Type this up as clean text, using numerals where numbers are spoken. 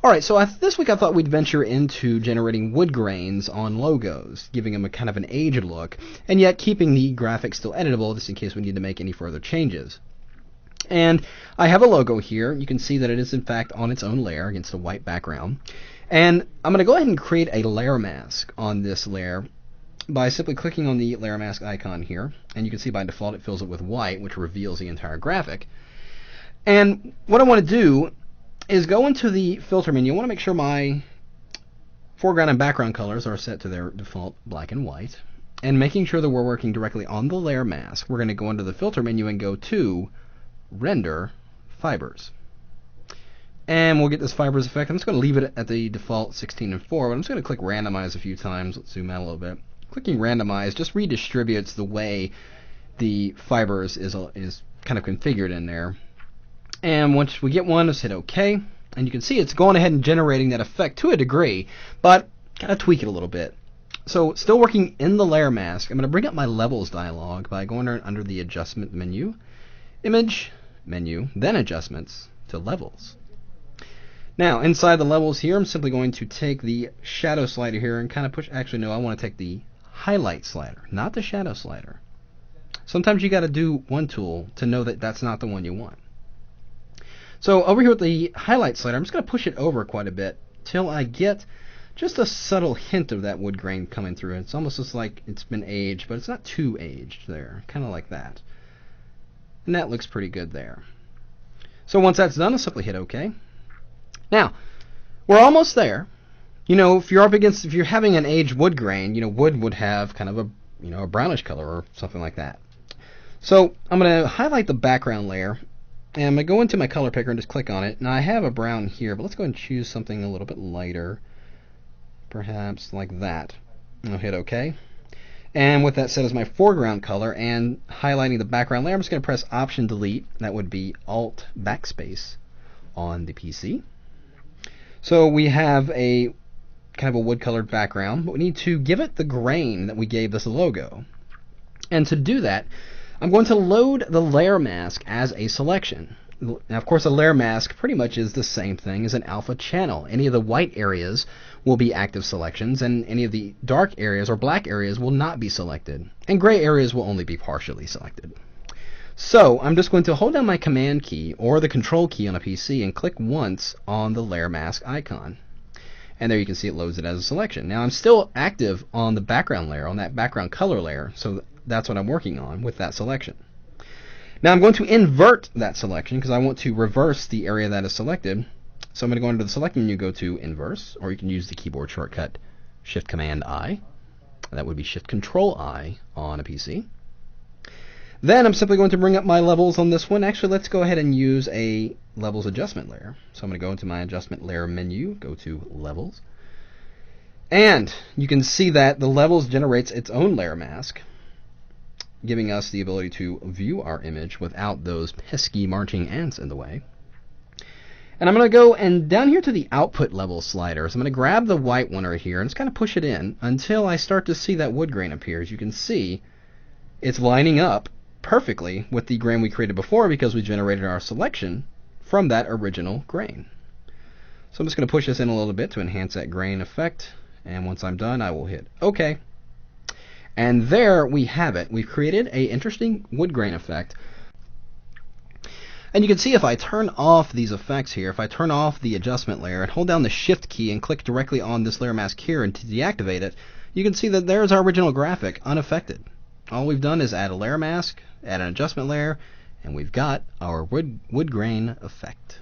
Alright, so this week I thought we'd venture into generating wood grains on logos, giving them a kind of an aged look, and yet keeping the graphics still editable just in case we need to make any further changes. And I have a logo here. You can see that it is in fact on its own layer against a white background. And I'm going to go ahead and create a layer mask on this layer by simply clicking on the layer mask icon here. And you can see by default it fills it with white, which reveals the entire graphic. And what I want to do is go into the filter menu. I want to make sure my foreground and background colors are set to their default black and white. And making sure that we're working directly on the layer mask, we're going to go into the filter menu and go to Render Fibers. And we'll get this fibers effect. I'm just going to leave it at the default 16:4, but I'm just going to click randomize a few times. Let's zoom out a little bit. Clicking randomize just redistributes the way the fibers is kind of configured in there. And once we get one, let's hit OK. And you can see it's going ahead and generating that effect to a degree, but kind of tweak it a little bit. So still working in the layer mask, I'm going to bring up my levels dialog by going under the adjustment menu, image menu, then adjustments to levels. Now inside the levels here, I'm simply going to take the shadow slider here and kind of push. Actually, no, I want to take the highlight slider, not the shadow slider. Sometimes you got to do one tool to know that that's not the one you want. So over here with the highlight slider, I'm just going to push it over quite a bit till I get just a subtle hint of that wood grain coming through. It's almost just like it's been aged, but it's not too aged there, kind of like that. And that looks pretty good there. So once that's done, I'll simply hit OK. Now, we're almost there. You know, if you're having an aged wood grain, wood would have kind of a brownish color or something like that. So I'm going to highlight the background layer. And I'm going to go into my color picker and just click on it. Now I have a brown here, but let's go and choose something a little bit lighter. Perhaps like that. I'll hit OK. And with that set as my foreground color and highlighting the background layer, I'm just going to press Option Delete. That would be Alt Backspace on the PC. So we have a kind of a wood colored background, but we need to give it the grain that we gave this logo. And to do that, I'm going to load the layer mask as a selection. Now, of course, a layer mask pretty much is the same thing as an alpha channel. Any of the white areas will be active selections, and any of the dark areas or black areas will not be selected. And gray areas will only be partially selected. So I'm just going to hold down my Command key or the Control key on a PC and click once on the layer mask icon. And there you can see it loads it as a selection. Now I'm still active on the background layer, on that background color layer, so that's what I'm working on with that selection. Now I'm going to invert that selection because I want to reverse the area that is selected. So I'm going to go into the select menu, go to inverse, or you can use the keyboard shortcut Shift Command I. That would be Shift Control I on a PC. Then I'm simply going to bring up my levels on this one. Actually, let's go ahead and use a levels adjustment layer. So I'm going to go into my adjustment layer menu, go to levels. And you can see that the levels generates its own layer mask, giving us the ability to view our image without those pesky marching ants in the way. And I'm going to go and down here to the output level sliders. I'm going to grab the white one right here and just kind of push it in until I start to see that wood grain appear. As you can see, it's lining up perfectly with the grain we created before because we generated our selection from that original grain. So I'm just going to push this in a little bit to enhance that grain effect. And once I'm done, I will hit OK. And there we have it. We've created an interesting wood grain effect. And you can see if I turn off these effects here, if I turn off the adjustment layer and hold down the Shift key and click directly on this layer mask here and to deactivate it, you can see that there's our original graphic unaffected. All we've done is add a layer mask, add an adjustment layer, and we've got our wood grain effect.